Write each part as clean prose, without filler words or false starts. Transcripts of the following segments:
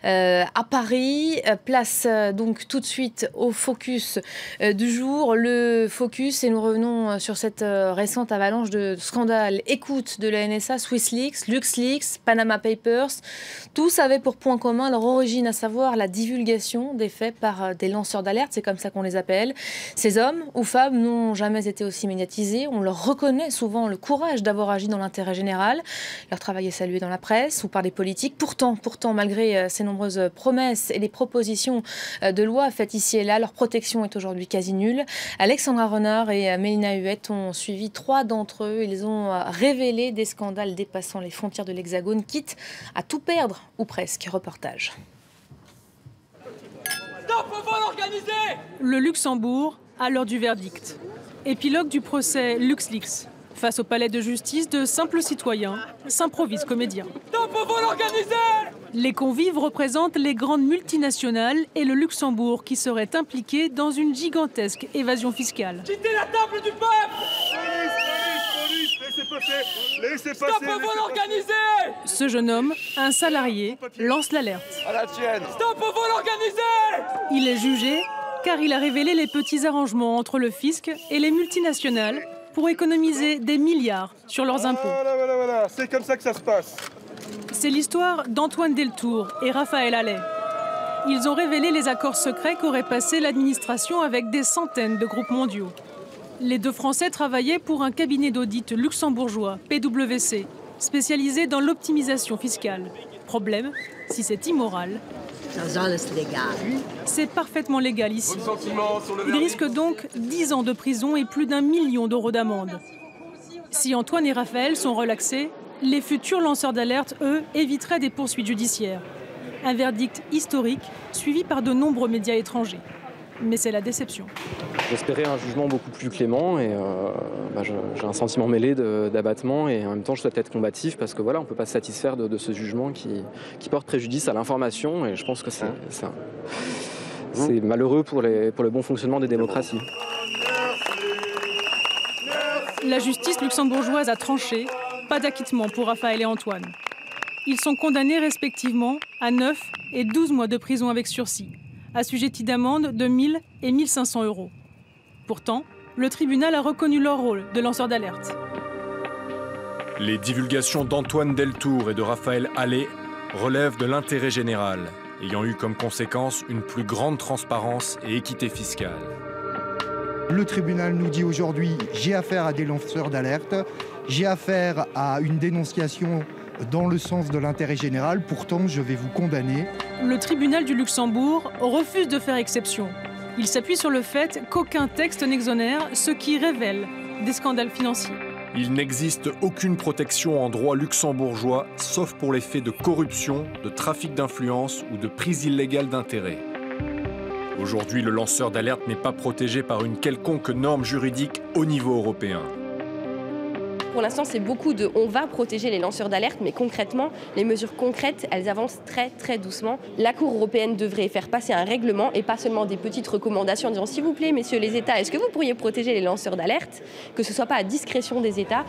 à Paris. Place donc tout de suite au focus du jour. Le focus, et nous revenons sur cette récente avalanche de scandales. Écoute de la NSA, SwissLeaks, LuxLeaks, Panama Papers. Tous avaient pour point commun leur origine, à savoir la divulgation des faits par des lanceurs d'alerte, c'est comme ça qu'on les appelle. Ces hommes ou femmes n'ont jamais été aussi médiatisés. On leur reconnaît souvent le courage d'avoir agi dans l'intérêt général. Leur travail est salué dans la presse ou par des politiques. Pourtant, malgré ces nombreuses promesses et les propositions de loi faites ici et là, leur protection est aujourd'hui quasi nulle. Alexandra Renard et Mélina Huette ont suivi 3 d'entre eux. Ils ont révélé des scandales dépassant les frontières de l'Hexagone, quitte à tout perdre, ou presque. Reportage. Stop au vol organisé ! Le Luxembourg, à l'heure du verdict. Épilogue du procès LuxLeaks. Face au palais de justice, de simples citoyens s'improvisent comédiens. Stop au vol organisé ! Les convives représentent les grandes multinationales et le Luxembourg qui serait impliqué dans une gigantesque évasion fiscale. Quittez la table du peuple ! Police, laissez passer, laissez passer. Stop au vol organisé ! Ce jeune homme, un salarié, lance l'alerte. À la tienne. Stop au vol organisé ! Il est jugé car il a révélé les petits arrangements entre le fisc et les multinationales pour économiser des milliards sur leurs impôts. Voilà, c'est comme ça que ça se passe. C'est l'histoire d'Antoine Deltour et Raphaël Halet. Ils ont révélé les accords secrets qu'aurait passé l'administration avec des centaines de groupes mondiaux. Les 2 Français travaillaient pour un cabinet d'audit luxembourgeois, PwC, spécialisé dans l'optimisation fiscale. Problème, si c'est immoral, c'est parfaitement légal ici. Ils risquent donc 10 ans de prison et plus d'1 million d'euros d'amende. Si Antoine et Raphaël sont relaxés, les futurs lanceurs d'alerte, eux, éviteraient des poursuites judiciaires. Un verdict historique, suivi par de nombreux médias étrangers. Mais c'est la déception. J'espérais un jugement beaucoup plus clément et j'ai un sentiment mêlé d'abattement et en même temps je souhaite être combatif parce que voilà, on ne peut pas se satisfaire de ce jugement qui porte préjudice à l'information et je pense que c'est malheureux pour le bon fonctionnement des démocraties. La justice luxembourgeoise a tranché, pas d'acquittement pour Raphaël et Antoine. Ils sont condamnés respectivement à 9 et 12 mois de prison avec sursis, assujettis d'amende de 1 000 et 1 500 euros. Pourtant, le tribunal a reconnu leur rôle de lanceur d'alerte. Les divulgations d'Antoine Deltour et de Raphaël Halet relèvent de l'intérêt général, ayant eu comme conséquence une plus grande transparence et équité fiscale. Le tribunal nous dit aujourd'hui, j'ai affaire à des lanceurs d'alerte, j'ai affaire à une dénonciation dans le sens de l'intérêt général, pourtant je vais vous condamner. Le tribunal du Luxembourg refuse de faire exception. Il s'appuie sur le fait qu'aucun texte n'exonère ce qui révèle des scandales financiers. Il n'existe aucune protection en droit luxembourgeois, sauf pour les faits de corruption, de trafic d'influence ou de prise illégale d'intérêts. Aujourd'hui, le lanceur d'alerte n'est pas protégé par une quelconque norme juridique au niveau européen. Pour l'instant, c'est beaucoup de « on va protéger les lanceurs d'alerte », mais concrètement, les mesures concrètes, elles avancent très doucement. La Cour européenne devrait faire passer un règlement et pas seulement des petites recommandations en disant « s'il vous plaît, messieurs les États, est-ce que vous pourriez protéger les lanceurs d'alerte ?» Que ce ne soit pas à discrétion des États.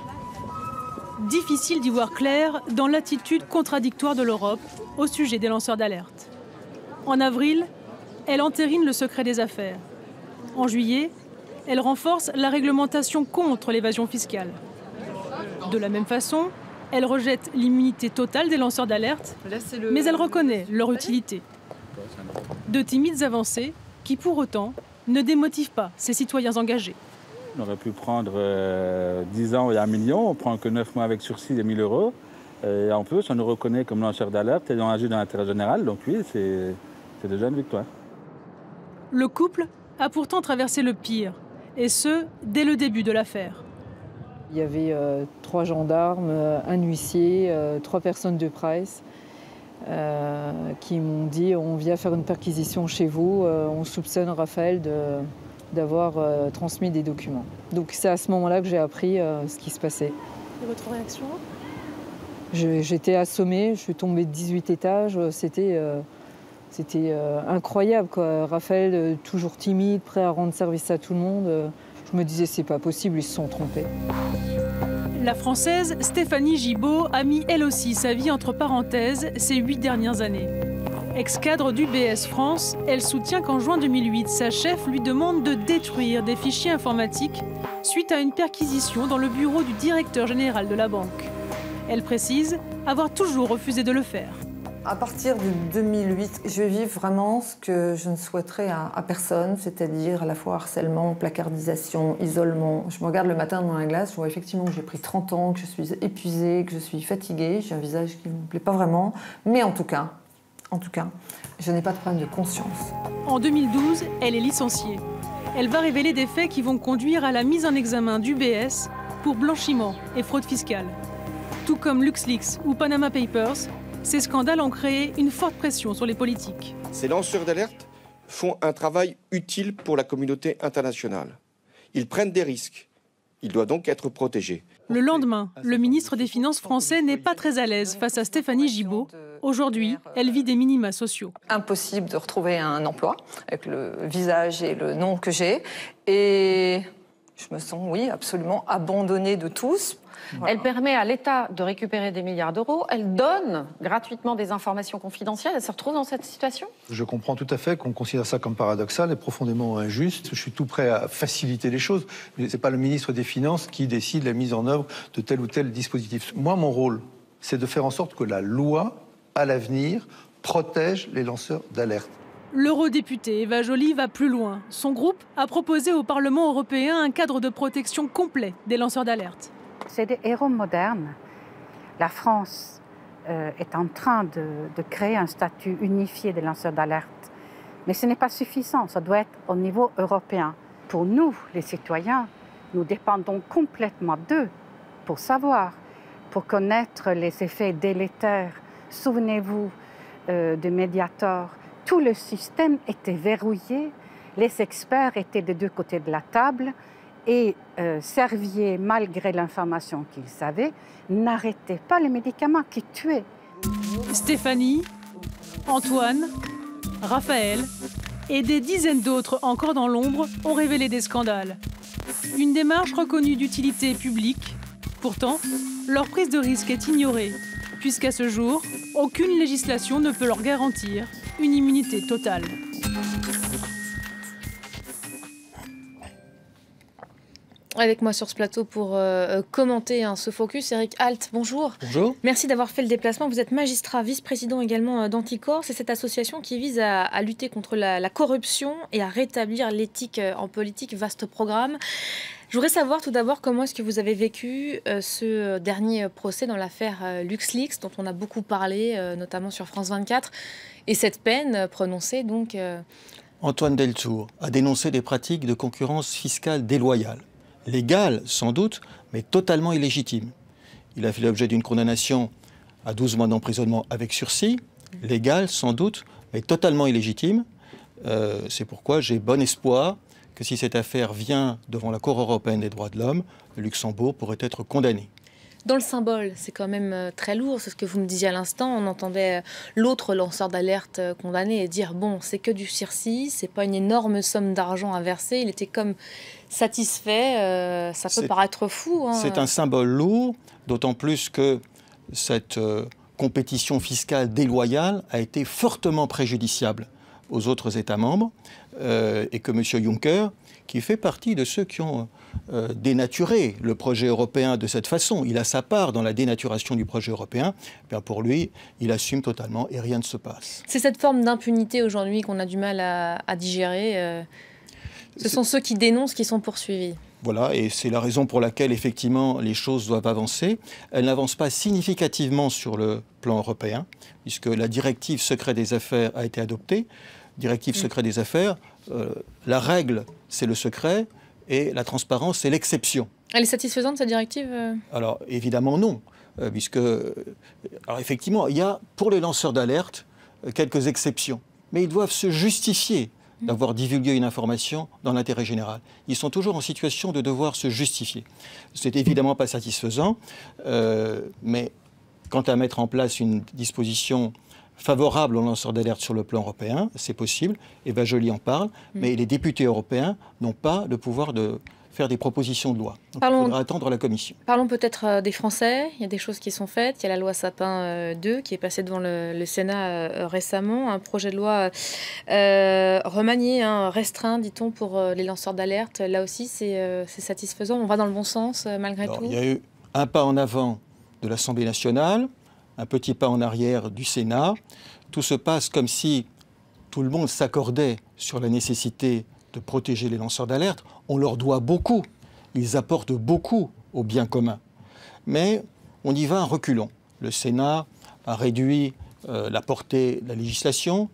Difficile d'y voir clair dans l'attitude contradictoire de l'Europe au sujet des lanceurs d'alerte. En avril, elle entérine le secret des affaires. En juillet, elle renforce la réglementation contre l'évasion fiscale. De la même façon, elle rejette l'immunité totale des lanceurs d'alerte, mais elle reconnaît leur utilité. De timides avancées qui, pour autant, ne démotivent pas ces citoyens engagés. On aurait pu prendre 10 ans et 1 million, on prend que 9 mois avec sursis et 1 000 euros. Et en plus, on nous reconnaît comme lanceur d'alerte ayant agi dans l'intérêt général, donc oui, c'est déjà une victoire. Le couple a pourtant traversé le pire, et ce, dès le début de l'affaire. Il y avait 3 gendarmes, un huissier, 3 personnes de presse qui m'ont dit « on vient faire une perquisition chez vous, on soupçonne Raphaël d'avoir transmis des documents ». Donc c'est à ce moment-là que j'ai appris ce qui se passait. Et votre réaction ? J'étais assommée, je suis tombée de 18 étages, c'était incroyable, quoi. Raphaël, toujours timide, prêt à rendre service à tout le monde. Je me disais, c'est pas possible, ils se sont trompés. La Française Stéphanie Gibaud a mis elle aussi sa vie entre parenthèses ces 8 dernières années. Ex-cadre d'UBS France, elle soutient qu'en juin 2008, sa chef lui demande de détruire des fichiers informatiques suite à une perquisition dans le bureau du directeur général de la banque. Elle précise avoir toujours refusé de le faire. À partir de 2008, je vis vraiment ce que je ne souhaiterais à personne, c'est-à-dire à la fois harcèlement, placardisation, isolement. Je me regarde le matin dans la glace, je vois effectivement que j'ai pris 30 ans, que je suis épuisée, que je suis fatiguée. J'ai un visage qui ne me plaît pas vraiment, mais en tout cas, je n'ai pas de problème de conscience. En 2012, elle est licenciée. Elle va révéler des faits qui vont conduire à la mise en examen d'UBS pour blanchiment et fraude fiscale. Tout comme LuxLeaks ou Panama Papers, ces scandales ont créé une forte pression sur les politiques. Ces lanceurs d'alerte font un travail utile pour la communauté internationale. Ils prennent des risques. Ils doivent donc être protégés. Le lendemain, le ministre des Finances français n'est pas très à l'aise face à Stéphanie Gibault. Aujourd'hui, elle vit des minima sociaux. Impossible de retrouver un emploi avec le visage et le nom que j'ai. Et je me sens, oui, absolument abandonnée de tous. Elle permet à l'État de récupérer des milliards d'euros. Elle donne gratuitement des informations confidentielles. Elle se retrouve dans cette situation? Je comprends tout à fait qu'on considère ça comme paradoxal et profondément injuste. Je suis tout prêt à faciliter les choses. Mais ce n'est pas le ministre des Finances qui décide la mise en œuvre de tel ou tel dispositif. Moi, mon rôle, c'est de faire en sorte que la loi, à l'avenir, protège les lanceurs d'alerte. L'eurodéputé Eva Joly va plus loin. Son groupe a proposé au Parlement européen un cadre de protection complet des lanceurs d'alerte. C'est des héros modernes. La France est en train de créer un statut unifié des lanceurs d'alerte. Mais ce n'est pas suffisant, ça doit être au niveau européen. Pour nous, les citoyens, nous dépendons complètement d'eux pour savoir, pour connaître les effets délétères. Souvenez-vous de Mediator, tout le système était verrouillé, les experts étaient des deux côtés de la table, et Servier, malgré l'information qu'il savait, n'arrêtait pas les médicaments qui tuaient. Stéphanie, Antoine, Raphaël et des dizaines d'autres encore dans l'ombre ont révélé des scandales. Une démarche reconnue d'utilité publique. Pourtant, leur prise de risque est ignorée, puisqu'à ce jour, aucune législation ne peut leur garantir une immunité totale. Avec moi sur ce plateau pour commenter ce focus, Eric Alt, bonjour. Bonjour. Merci d'avoir fait le déplacement. Vous êtes magistrat, vice-président également d'Anticor. C'est cette association qui vise à lutter contre la corruption et à rétablir l'éthique en politique, vaste programme. Je voudrais savoir tout d'abord comment est-ce que vous avez vécu ce dernier procès dans l'affaire LuxLeaks, dont on a beaucoup parlé, notamment sur France 24, et cette peine prononcée donc... Antoine Deltour a dénoncé des pratiques de concurrence fiscale déloyale. Légal, sans doute, mais totalement illégitime. Il a fait l'objet d'une condamnation à 12 mois d'emprisonnement avec sursis, légal, sans doute, mais totalement illégitime. C'est pourquoi j'ai bon espoir que si cette affaire vient devant la Cour européenne des droits de l'homme, le Luxembourg pourrait être condamné. Dans le symbole, c'est quand même très lourd, c'est ce que vous me disiez à l'instant. On entendait l'autre lanceur d'alerte condamné et dire « bon, c'est que du sursis, c'est pas une énorme somme d'argent à verser ». Il était comme satisfait, ça peut paraître fou. Hein. C'est un symbole lourd, d'autant plus que cette compétition fiscale déloyale a été fortement préjudiciable aux autres États membres et que M. Juncker, qui fait partie de ceux qui ont dénaturé le projet européen de cette façon, il a sa part dans la dénaturation du projet européen, bien pour lui, il assume totalement et rien ne se passe. C'est cette forme d'impunité aujourd'hui qu'on a du mal à digérer. Ce sont ceux qui dénoncent qui sont poursuivis. Voilà, et c'est la raison pour laquelle, effectivement, les choses doivent avancer. Elles n'avancent pas significativement sur le plan européen, puisque la directive secret des affaires a été adoptée. Directive secret des affaires, la règle, c'est le secret, et la transparence, c'est l'exception. Elle est satisfaisante, cette directive Alors, évidemment, non, puisque... Alors, effectivement, il y a, pour les lanceurs d'alerte, quelques exceptions, mais ils doivent se justifier d'avoir divulgué une information dans l'intérêt général. Ils sont toujours en situation de devoir se justifier. C'est évidemment pas satisfaisant, mais quant à mettre en place une disposition favorable aux lanceurs d'alerte sur le plan européen, c'est possible, Eva Joly en parle, mais les députés européens n'ont pas le pouvoir de faire des propositions de loi. Donc, Parlons- il faudra attendre la Commission. Parlons peut-être des Français. Il y a des choses qui sont faites. Il y a la loi Sapin 2 qui est passée devant le Sénat récemment. Un projet de loi remanié, restreint, dit-on, pour les lanceurs d'alerte. Là aussi, c'est satisfaisant. On va dans le bon sens malgré Alors, tout. il y a eu un pas en avant de l'Assemblée nationale, un petit pas en arrière du Sénat. Tout se passe comme si tout le monde s'accordait sur la nécessité de protéger les lanceurs d'alerte. On leur doit beaucoup. Ils apportent beaucoup au bien commun. Mais on y va en reculons. Le Sénat a réduit la portée de la législation,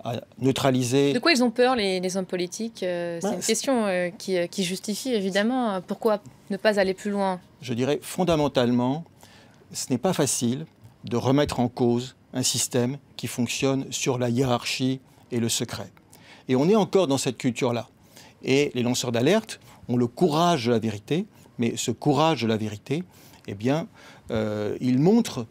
a neutralisé... De quoi ils ont peur, les hommes politiques? C'est une question qui justifie évidemment pourquoi ne pas aller plus loin. Je dirais fondamentalement, ce n'est pas facile de remettre en cause un système qui fonctionne sur la hiérarchie et le secret. Et on est encore dans cette culture-là. Et les lanceurs d'alerte ont le courage de la vérité, mais ce courage de la vérité, eh bien, il montre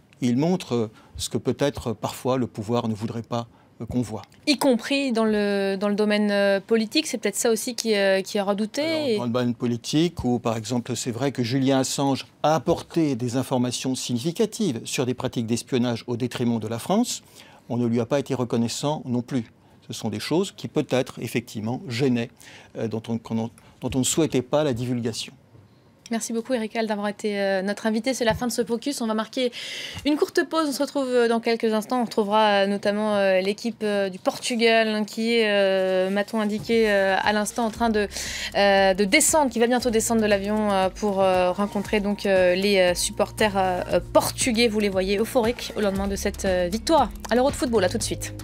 ce que peut-être parfois le pouvoir ne voudrait pas qu'on voit. Y compris dans le domaine politique, c'est peut-être ça aussi qui est redouté. Dans le domaine politique, où par exemple c'est vrai que Julian Assange a apporté des informations significatives sur des pratiques d'espionnage au détriment de la France, on ne lui a pas été reconnaissant non plus. Ce sont des choses qui peut-être effectivement gênaient, dont on ne souhaitait pas la divulgation. Merci beaucoup Erika d'avoir été notre invité. C'est la fin de ce focus. On va marquer une courte pause. On se retrouve dans quelques instants. On retrouvera notamment l'équipe du Portugal qui est, m'a-t-on indiqué à l'instant, en train de descendre, qui va bientôt descendre de l'avion pour rencontrer donc les supporters portugais. Vous les voyez euphoriques au lendemain de cette victoire à l'Euro de football. À tout de suite.